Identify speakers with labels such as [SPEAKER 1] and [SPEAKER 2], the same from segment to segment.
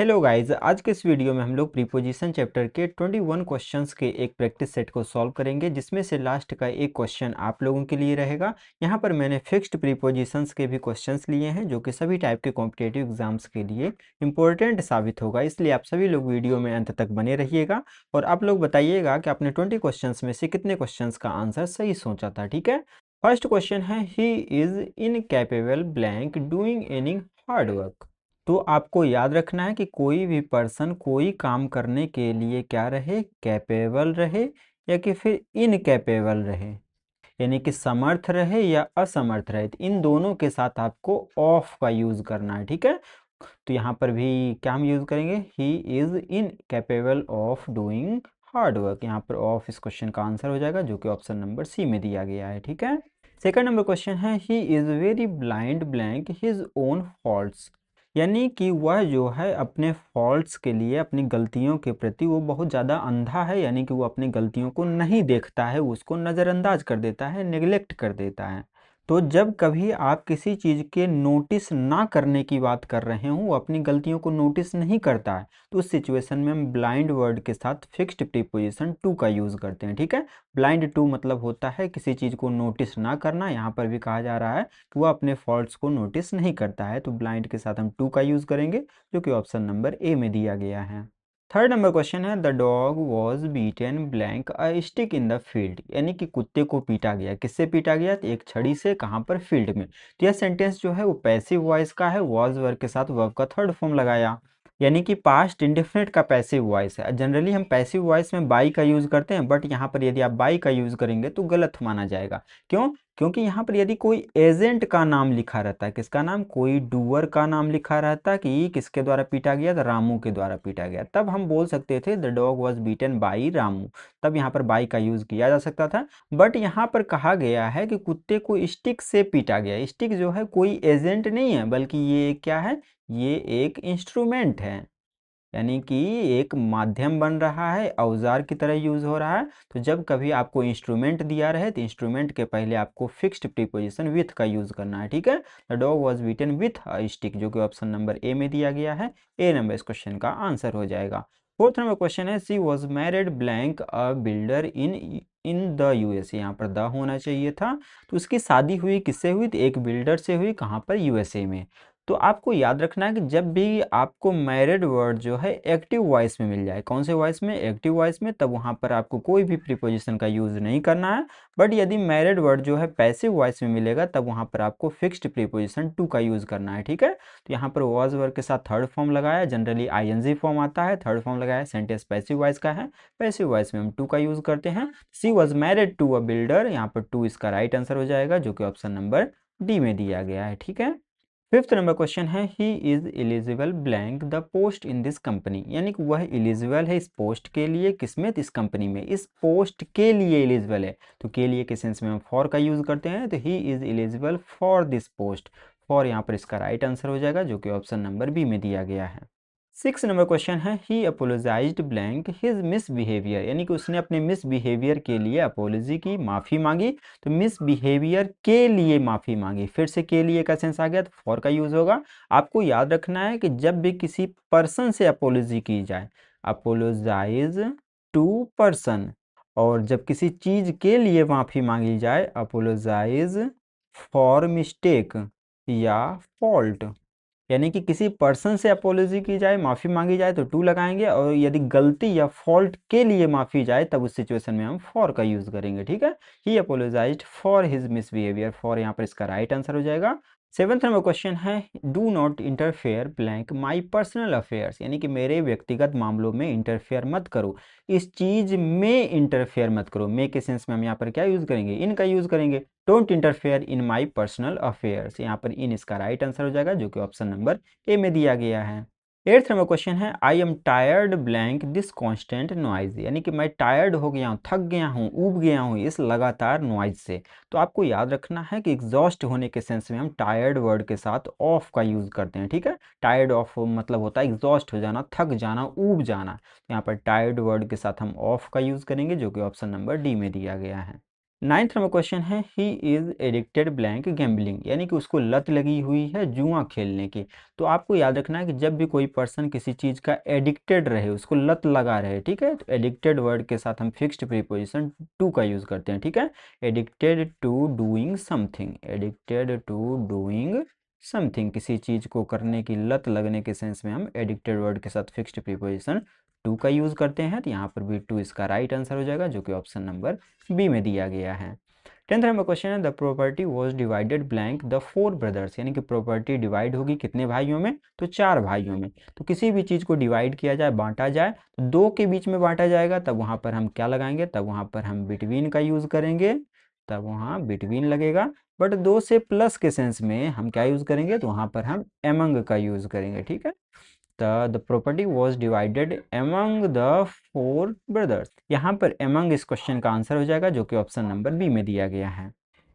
[SPEAKER 1] Hello guys, आज के इस वीडियो में हम लोग प्रीपोजिशन चैप्टर के 21 क्वेश्चंस के एक प्रैक्टिस सेट को सॉल्व करेंगे, जिसमें से लास्ट का एक क्वेश्चन आप लोगों के लिए रहेगा। यहाँ पर मैंने फिक्स्ड प्रीपोजिशंस के भी क्वेश्चंस लिए हैं, जो कि सभी टाइप के कॉम्पिटिटिव एग्जाम्स के लिए इंपॉर्टेंट साबित होगा। इसलिए आप सभी लोग वीडियो में अंत तक बने रहिएगा और आप लोग बताइएगा कि आपने 20 क्वेश्चन में से कितने क्वेश्चन का आंसर सही सोचा था। ठीक है, फर्स्ट क्वेश्चन है, he is incapable blank doing any hard work. तो आपको याद रखना है कि कोई भी पर्सन कोई काम करने के लिए क्या रहे, कैपेबल रहे या कि फिर इनकैपेबल रहे, यानी कि समर्थ रहे या असमर्थ रहे। तो इन दोनों के साथ आपको ऑफ का यूज करना है। ठीक है, तो यहाँ पर भी क्या हम यूज करेंगे, he is incapable of doing hard work. यहाँ पर ऑफ इस क्वेश्चन का आंसर हो जाएगा, जो कि ऑप्शन नंबर सी में दिया गया है। ठीक है, सेकंड नंबर क्वेश्चन है, he is very blind blank his own faults. यानी कि वह जो है अपने फॉल्ट्स के लिए, अपनी गलतियों के प्रति वो बहुत ज़्यादा अंधा है, यानी कि वो अपनी गलतियों को नहीं देखता है, उसको नज़रअंदाज कर देता है, नेग्लेक्ट कर देता है। तो जब कभी आप किसी चीज़ के नोटिस ना करने की बात कर रहे हो, वो अपनी गलतियों को नोटिस नहीं करता है, तो उस सिचुएशन में हम ब्लाइंड वर्ड के साथ फिक्स्ड प्रीपोजिशन टू का यूज़ करते हैं। ठीक है, ब्लाइंड टू मतलब होता है किसी चीज़ को नोटिस ना करना। यहाँ पर भी कहा जा रहा है कि वह अपने फॉल्ट्स को नोटिस नहीं करता है, तो ब्लाइंड के साथ हम टू का यूज़ करेंगे, जो कि ऑप्शन नंबर ए में दिया गया है। थर्ड नंबर क्वेश्चन है, the dog was beaten blank a stick in the field. यानी कि कुत्ते को पीटा गया, किससे पीटा गया, तो एक छड़ी से। कहाँ पर, फील्ड में। तो यह सेंटेंस जो है वो पैसिव वॉइस का है, वॉज वर्ब के साथ वर्ब का थर्ड फॉर्म लगाया, यानी कि पास्ट इंडेफिनिट का पैसिव वॉइस है। जनरली हम पैसिव वॉइस में बाई का यूज करते हैं, बट यहाँ पर यदि आप बाई का यूज करेंगे तो गलत माना जाएगा। क्यों? क्योंकि यहाँ पर यदि कोई एजेंट का नाम लिखा रहता है, किसका नाम, कोई डूअर का नाम लिखा रहता है कि किसके द्वारा पीटा गया, तो रामू के द्वारा पीटा गया, तब हम बोल सकते थे the dog was beaten by Ramu, तब यहाँ पर बाई का यूज किया जा सकता था। बट यहाँ पर कहा गया है कि कुत्ते को स्टिक से पीटा गया। स्टिक जो है कोई एजेंट नहीं है, बल्कि ये क्या है, ये एक इंस्ट्रूमेंट है, यानी कि एक माध्यम बन रहा है, औजार की तरह यूज हो रहा है। तो जब कभी आपको इंस्ट्रूमेंट दिया रहे, तो इंस्ट्रूमेंट के पहले आपको फिक्स्ड प्रीपोजिशन विथ का यूज करना है। ठीक है, the dog was beaten with a stick, जो कि ऑप्शन नंबर ए में दिया गया है। ए नंबर इस क्वेश्चन का आंसर हो जाएगा। फोर्थ नंबर क्वेश्चन है, she was married blank a builder in in the USA. यहाँ पर द होना चाहिए था। तो उसकी शादी हुई किससे हुई, तो एक बिल्डर से हुई। कहाँ पर, यूएसए में। तो आपको याद रखना है कि जब भी आपको मैरिड वर्ड जो है एक्टिव वॉइस में मिल जाए, कौन से वॉइस में, एक्टिव वॉइस में, तब वहाँ पर आपको कोई भी प्रीपोजिशन का यूज़ नहीं करना है। बट यदि मैरिड वर्ड जो है पैसिव वॉइस में मिलेगा, तब वहाँ पर आपको फिक्स्ड प्रीपोजिशन टू का यूज़ करना है। ठीक है, तो यहाँ पर वॉज वर्ड के साथ थर्ड फॉर्म लगाया, जनरली आईएनजी फॉर्म आता है, थर्ड फॉर्म लगाया, सेंटेंस पैसिव वॉइस का है, पैसिव वॉइस में हम टू का यूज़ करते हैं। She was married to a builder, यहाँ पर टू इसका राइट आंसर हो जाएगा, जो कि ऑप्शन नंबर डी में दिया गया है। ठीक है, फिफ्थ नंबर क्वेश्चन है, he is eligible blank the post in this company. यानी कि वह एलिजिबल है इस पोस्ट के लिए, किसमें, इस कंपनी में, इस पोस्ट के लिए एलिजिबल है। तो के लिए के सेंस में हम फॉर का यूज करते हैं, तो he is eligible for this post, for यहाँ पर इसका राइट आंसर हो जाएगा, जो कि ऑप्शन नंबर बी में दिया गया है। सिक्स नंबर क्वेश्चन है, he apologised blank his misbehaviour. यानी कि उसने अपने मिसबिहेवियर के लिए अपोलॉजी की, माफ़ी मांगी। तो मिसबिहेवियर के लिए माफ़ी मांगी, फिर से के लिए का सेंस आ गया, तो फॉर का यूज़ होगा। आपको याद रखना है कि जब भी किसी पर्सन से अपोलॉजी की जाए, अपोलोजाइज टू पर्सन, और जब किसी चीज़ के लिए माफ़ी मांगी जाए, अपोलोजाइज फॉर मिस्टेक या फॉल्ट। यानी कि किसी पर्सन से अपोलॉजी की जाए, माफ़ी मांगी जाए, तो टू लगाएंगे, और यदि गलती या फॉल्ट के लिए माफ़ी जाए, तब उस सिचुएशन में हम फॉर का यूज़ करेंगे। ठीक है, he apologised for his misbehaviour, for यहाँ पर इसका राइट आंसर हो जाएगा। सेवंथ नंबर क्वेश्चन है, do not interfere blank my personal affairs. यानी कि मेरे व्यक्तिगत मामलों में इंटरफेयर मत करो, इस चीज़ में इंटरफेयर मत करो। मे के सेंस में हम यहाँ पर क्या यूज़ करेंगे, इन का यूज़ करेंगे। Don't interfere in my personal affairs, यहाँ पर इन इसका राइट आंसर हो जाएगा, जो कि ऑप्शन नंबर ए में दिया गया है। एट्थ नंबर क्वेश्चन है, I am tired blank this constant noise. यानी कि मैं टायर्ड हो गया हूँ, थक गया हूँ, ऊब गया हूँ इस लगातार नॉइज से। तो आपको याद रखना है कि एग्जॉस्ट होने के सेंस में हम टायर्ड वर्ड के साथ ऑफ का यूज करते हैं। ठीक है, टायर्ड ऑफ मतलब होता है एग्जॉस्ट हो जाना, थक जाना, ऊब जाना। यहाँ पर टायर्ड वर्ड के साथ हम ऑफ का यूज करेंगे, जो कि ऑप्शन नंबर डी में दिया गया है। नाइन्थ नंबर क्वेश्चन है he is addicted blank gambling, यानी कि उसको लत लगी हुई है जुआ खेलने की। तो आपको याद रखना है कि जब भी कोई पर्सन किसी चीज़ का एडिक्टेड रहे, उसको लत लगा रहे, ठीक है, तो एडिक्टेड वर्ड के साथ हम फिक्स्ड प्रीपोजिशन टू का यूज़ करते हैं, ठीक है। Addicted to doing something, addicted to doing something, किसी चीज़ को करने की लत लगने के सेंस में हम एडिक्टेड वर्ड के साथ फिक्स्ड प्रीपोजिशन टू का यूज़ करते हैं। तो यहाँ पर भी टू इसका राइट आंसर हो जाएगा, जो कि ऑप्शन नंबर बी में दिया गया है। 10th नंबर क्वेश्चन है the property was divided blank the four brothers, यानी कि प्रॉपर्टी डिवाइड होगी कितने भाइयों में, तो चार भाइयों में। तो किसी भी चीज़ को डिवाइड किया जाए, बांटा जाए, तो दो के बीच में बांटा जाएगा, तब वहाँ पर हम क्या लगाएंगे, तब वहाँ पर हम बिटवीन का यूज़ करेंगे, तब वहाँ बिटवीन लगेगा। बट दो से प्लस के सेंस में हम क्या यूज़ करेंगे, तो वहाँ पर हम एमंग का यूज़ करेंगे, ठीक है। The property was divided among the four brothers। यहाँ पर among इस क्वेश्चन का आंसर हो जाएगा, जो कि ऑप्शन नंबर बी में दिया गया है।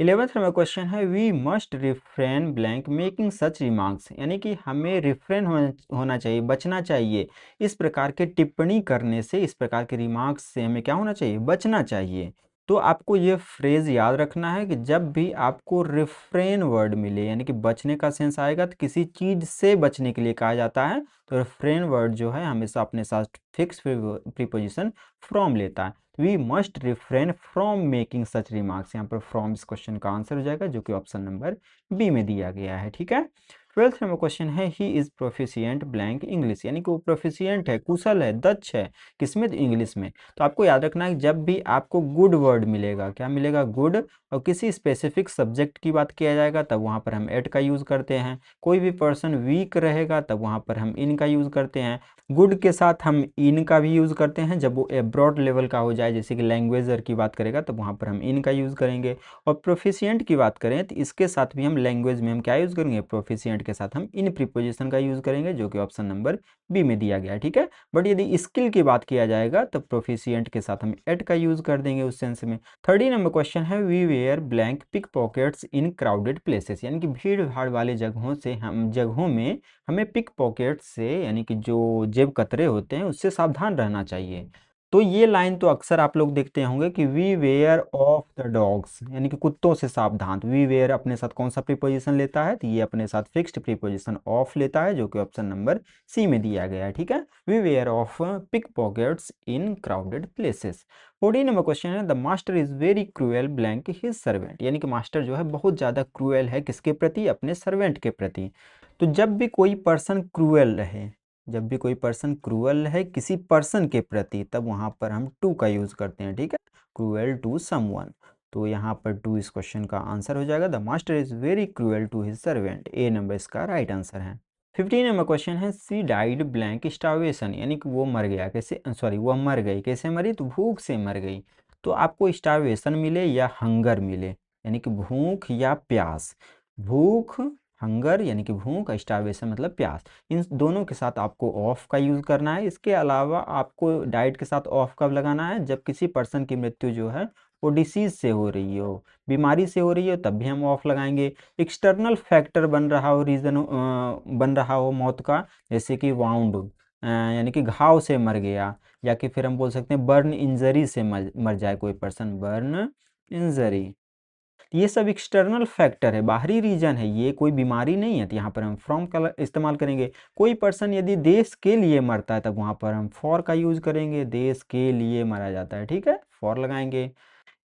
[SPEAKER 1] 11th नंबर क्वेश्चन है we must refrain blank making such remarks, यानी कि हमें रिफ्रेन होना चाहिए, बचना चाहिए इस प्रकार के टिप्पणी करने से, इस प्रकार के रिमार्क्स से हमें क्या होना चाहिए, बचना चाहिए। तो आपको ये फ्रेज याद रखना है कि जब भी आपको रिफ्रेन वर्ड मिले, यानी कि बचने का सेंस आएगा, तो किसी चीज से बचने के लिए कहा जाता है, तो रिफ्रेन वर्ड जो है हमेशा अपने साथ फिक्स प्रीपोजिशन फ्रॉम लेता है। We must refrain from making such remarks, यहाँ पर फ्रॉम इस क्वेश्चन का आंसर हो जाएगा, जो कि ऑप्शन नंबर बी में दिया गया है, ठीक है। 12th नंबर क्वेश्चन है he is proficient blank English, यानी कि वो प्रोफिशिएंट है, कुशल है, दक्ष है, किसमें, इंग्लिश में। तो आपको याद रखना है जब भी आपको गुड वर्ड मिलेगा, क्या मिलेगा, गुड, और किसी स्पेसिफिक सब्जेक्ट की बात किया जाएगा, तब वहाँ पर हम एट का यूज़ करते हैं। कोई भी पर्सन वीक रहेगा, तब वहाँ पर हम इन का यूज़ करते हैं। गुड के साथ हम इन का भी यूज़ करते हैं जब वो एब्रॉड लेवल का हो जाए, जैसे कि लैंग्वेजर की बात करेगा, तब वहाँ पर हम इन का यूज़ करेंगे। और प्रोफिशिएंट की बात करें तो इसके साथ भी हम लैंग्वेज में हम क्या यूज़ करेंगे, प्रोफिशिएंट के साथ हम इन प्रीपोजिशन का यूज़ करेंगे, जो कि ऑप्शन नंबर बी में दिया गया है, ठीक है। बट यदि स्किल की बात किया जाएगा, तब प्रोफिशिएंट के साथ हम एट का यूज़ कर देंगे उस सेंस में। 30 नंबर क्वेश्चन है beware blank pickpockets in crowded places, यानी कि भीड़ भाड़ वाले जगहों में हमें पिक पॉकेट से, यानी कि जो जेब कतरे होते हैं, उससे सावधान रहना चाहिए। तो ये लाइन तो अक्सर आप लोग देखते होंगे कि beware of the dogs, यानी कि कुत्तों से सावधान। तो वी वेयर अपने साथ कौन सा प्रीपोजिशन लेता है, तो ये अपने साथ फिक्स्ड प्रीपोजिशन ऑफ लेता है, जो कि ऑप्शन नंबर सी में दिया गया है, ठीक है। Beware of pickpockets in crowded places. 14 number question है the master is very cruel blank his servant, यानी कि मास्टर जो है बहुत ज़्यादा क्रूएल है, किसके प्रति, अपने सर्वेंट के प्रति। तो जब भी कोई पर्सन क्रूएल रहे, जब भी कोई पर्सन क्रूअल है किसी पर्सन के प्रति, तब वहां पर हम टू का यूज करते हैं, ठीक है, क्रूएल टू समवन। तो यहाँ पर टू इस क्वेश्चन का आंसर हो जाएगा, the master is very cruel to his servant, A number इसका राइट आंसर है। 15 नंबर क्वेश्चन है सी डाइड ब्लैंक स्टार्वेशन, यानी कि वो मर गया, कैसे, सॉरी वो मर गई, कैसे मरी, तो भूख से मर गई। तो आपको स्टार्वेशन मिले या हंगर मिले, यानी कि भूख या प्यास, भूख, हंगर यानी कि भूख, स्टार्वेशन मतलब प्यास, इन दोनों के साथ आपको ऑफ का यूज़ करना है। इसके अलावा आपको डाइट के साथ ऑफ कब लगाना है, जब किसी पर्सन की मृत्यु जो है वो डिसीज से हो रही हो, बीमारी से हो रही हो, तब भी हम ऑफ लगाएंगे। एक्सटर्नल फैक्टर बन रहा हो, रीज़न बन रहा हो मौत का, जैसे कि वाउंड, यानी कि घाव से मर गया, या कि फिर हम बोल सकते हैं बर्न इंजरी से मर जाए कोई पर्सन, बर्न इंजरी। ये सब एक्सटर्नल फैक्टर है, बाहरी रीजन है, ये कोई बीमारी नहीं है, तो यहाँ पर हम फ्रॉम का इस्तेमाल करेंगे। कोई पर्सन यदि देश के लिए मरता है, तब वहाँ पर हम फॉर का यूज करेंगे, देश के लिए मरा जाता है, ठीक है, फॉर लगाएंगे।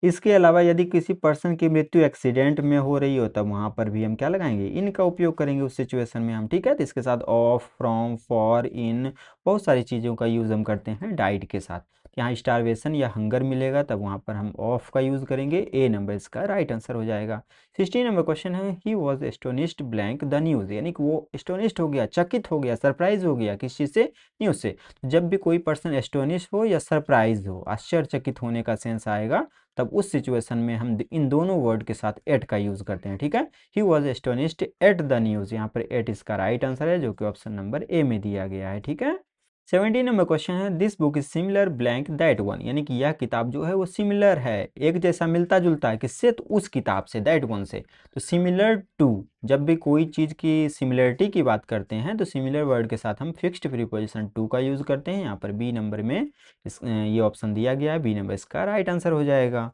[SPEAKER 1] इसके अलावा यदि किसी पर्सन की मृत्यु एक्सीडेंट में हो रही हो, तब वहाँ पर भी हम क्या लगाएंगे, इनका उपयोग करेंगे उस सिचुएशन में हम, ठीक है। तो इसके साथ ऑफ, फ्रॉम, फॉर, इन, बहुत सारी चीज़ों का यूज़ हम करते हैं डाइट के साथ। यहाँ स्टारवेशन या हंगर मिलेगा, तब वहाँ पर हम ऑफ का यूज़ करेंगे, ए नंबर इसका राइट आंसर हो जाएगा। 16 नंबर क्वेश्चन है he was astonished blank the news, यानी कि वो एस्टोनिश्ड हो गया, चकित हो गया, सरप्राइज हो गया, किस चीज़ से, न्यूज़ से। जब भी कोई पर्सन एस्टोनिश हो या सरप्राइज हो, आश्चर्यचकित होने का सेंस आएगा, तब उस सिचुएशन में हम इन दोनों वर्ड के साथ एट का यूज करते हैं, ठीक है। He was astonished at the news, यहाँ पर एट इसका राइट आंसर है, जो कि ऑप्शन नंबर ए में दिया गया है, ठीक है। 17 नंबर क्वेश्चन है this book is similar blank that one, यानी कि यह किताब जो है वो सिमिलर है, एक जैसा मिलता जुलता है, किससे, तो उस किताब से, दैट वन से। तो सिमिलर टू, जब भी कोई चीज़ की सिमिलरिटी की बात करते हैं, तो सिमिलर वर्ड के साथ हम फिक्स्ड प्रीपोजिशन टू का यूज करते हैं। यहाँ पर बी नंबर में ये ऑप्शन दिया गया है, बी नंबर इसका राइट आंसर हो जाएगा।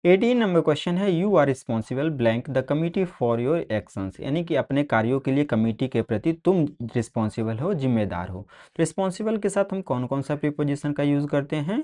[SPEAKER 1] 18 नंबर क्वेश्चन है, you are responsible blank the committee for your actions, यानी कि अपने कार्यों के लिए कमिटी के प्रति तुम रिस्पॉन्सिबल हो, जिम्मेदार हो। रिस्पॉन्सिबल के साथ हम कौन कौन सा प्रीपोजिशन का यूज़ करते हैं?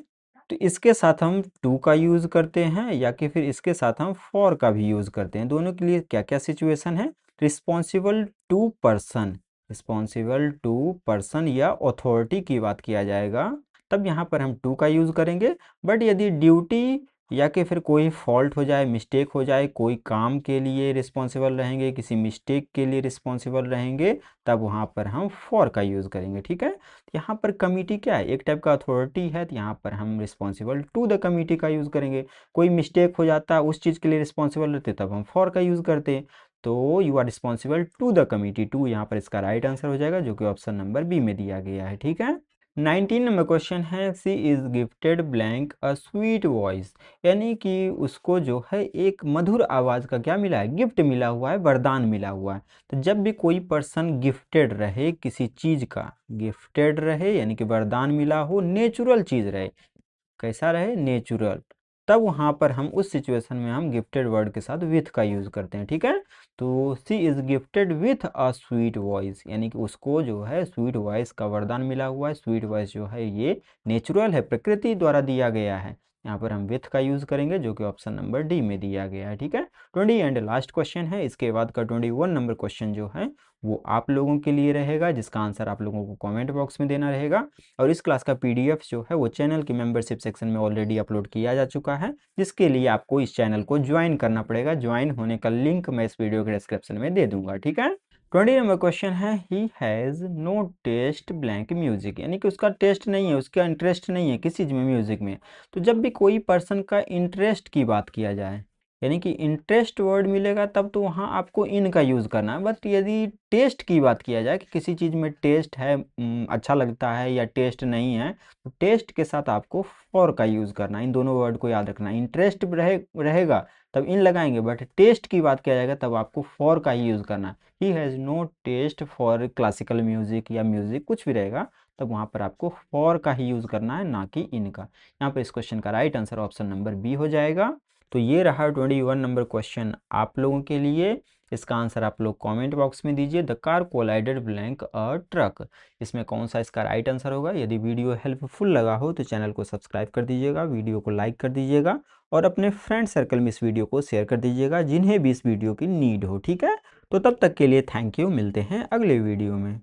[SPEAKER 1] तो इसके साथ हम टू का यूज़ करते हैं या कि फिर इसके साथ हम फॉर का भी यूज़ करते हैं। दोनों के लिए क्या क्या सिचुएशन है? Responsible to person, responsible to person या अथॉरिटी की बात किया जाएगा, तब यहाँ पर हम टू का यूज़ करेंगे। बट यदि ड्यूटी या कि फिर कोई फॉल्ट हो जाए, मिस्टेक हो जाए, कोई काम के लिए रिस्पॉन्सिबल रहेंगे, किसी मिस्टेक के लिए रिस्पॉन्सिबल रहेंगे, तब वहाँ पर हम फॉर का यूज़ करेंगे। ठीक है, यहाँ पर कमिटी क्या है? एक टाइप का अथॉरिटी है, तो यहाँ पर हम रिस्पॉन्सिबल टू द कमिटी का यूज़ करेंगे। कोई मिस्टेक हो जाता है, उस चीज़ के लिए रिस्पॉन्सिबल रहते, तब हम फॉर का यूज़ करते हैं। तो you are responsible to the committee, to यहाँ पर इसका राइट आंसर हो जाएगा, जो कि ऑप्शन नंबर बी में दिया गया है। ठीक है, 19 नंबर क्वेश्चन है, she is gifted blank a sweet voice, यानी कि उसको जो है एक मधुर आवाज़ का क्या मिला है? गिफ्ट मिला हुआ है, वरदान मिला हुआ है। तो जब भी कोई पर्सन गिफ्टेड रहे किसी चीज़ का, गिफ्टेड रहे यानी कि वरदान मिला हो, नेचुरल चीज़ रहे, कैसा रहे? नेचुरल, तब वहाँ पर हम उस सिचुएशन में हम गिफ्टेड वर्ड के साथ विथ का यूज़ करते हैं। ठीक है, तो she is gifted with a sweet voice, यानी कि उसको जो है स्वीट वॉइस का वरदान मिला हुआ है। स्वीट वॉइस जो है ये नेचुरल है, प्रकृति द्वारा दिया गया है। यहाँ पर हम विथ का यूज़ करेंगे, जो कि ऑप्शन नंबर डी में दिया गया है। ठीक है, 20 एंड लास्ट क्वेश्चन है, इसके बाद का 21 नंबर क्वेश्चन जो है वो आप लोगों के लिए रहेगा, जिसका आंसर आप लोगों को कमेंट बॉक्स में देना रहेगा। और इस क्लास का पीडीएफ जो है वो चैनल की मेंबरशिप सेक्शन में ऑलरेडी अपलोड किया जा चुका है, जिसके लिए आपको इस चैनल को ज्वाइन करना पड़ेगा। ज्वाइन होने का लिंक मैं इस वीडियो के डिस्क्रिप्शन में दे दूंगा। ठीक है, 20 नंबर क्वेश्चन है, he has no taste blank music, यानी कि उसका टेस्ट नहीं है, उसका इंटरेस्ट नहीं है किसी चीज़ में, म्यूजिक में। तो जब भी कोई पर्सन का इंटरेस्ट की बात किया जाए, यानी कि इंटरेस्ट वर्ड मिलेगा, तब तो वहाँ आपको इन का यूज़ करना है। बट यदि टेस्ट की बात किया जाए कि किसी चीज़ में टेस्ट है, अच्छा लगता है, या टेस्ट नहीं है, तो टेस्ट के साथ आपको फॉर का यूज़ करना है। इन दोनों वर्ड को याद रखना है। इंटरेस्ट रहेगा तब इन लगाएंगे, बट टेस्ट की बात किया जाएगा तब आपको फॉर का ही यूज़ करना है। He has no taste for classical music या म्यूज़िक कुछ भी रहेगा, तब वहाँ पर आपको फॉर का ही यूज़ करना है, ना कि इन का। यहाँ पर इस क्वेश्चन का right answer option number B हो जाएगा। तो ये रहा 21 नंबर क्वेश्चन आप लोगों के लिए। इसका आंसर आप लोग कमेंट बॉक्स में दीजिए। The car collided blank a truck, इसमें कौन सा इसका राइट आंसर होगा? यदि वीडियो हेल्पफुल लगा हो तो चैनल को सब्सक्राइब कर दीजिएगा, वीडियो को लाइक कर दीजिएगा, और अपने फ्रेंड सर्कल में इस वीडियो को शेयर कर दीजिएगा, जिन्हें भी इस वीडियो की नीड हो। ठीक है, तो तब तक के लिए थैंक यू, मिलते हैं अगले वीडियो में।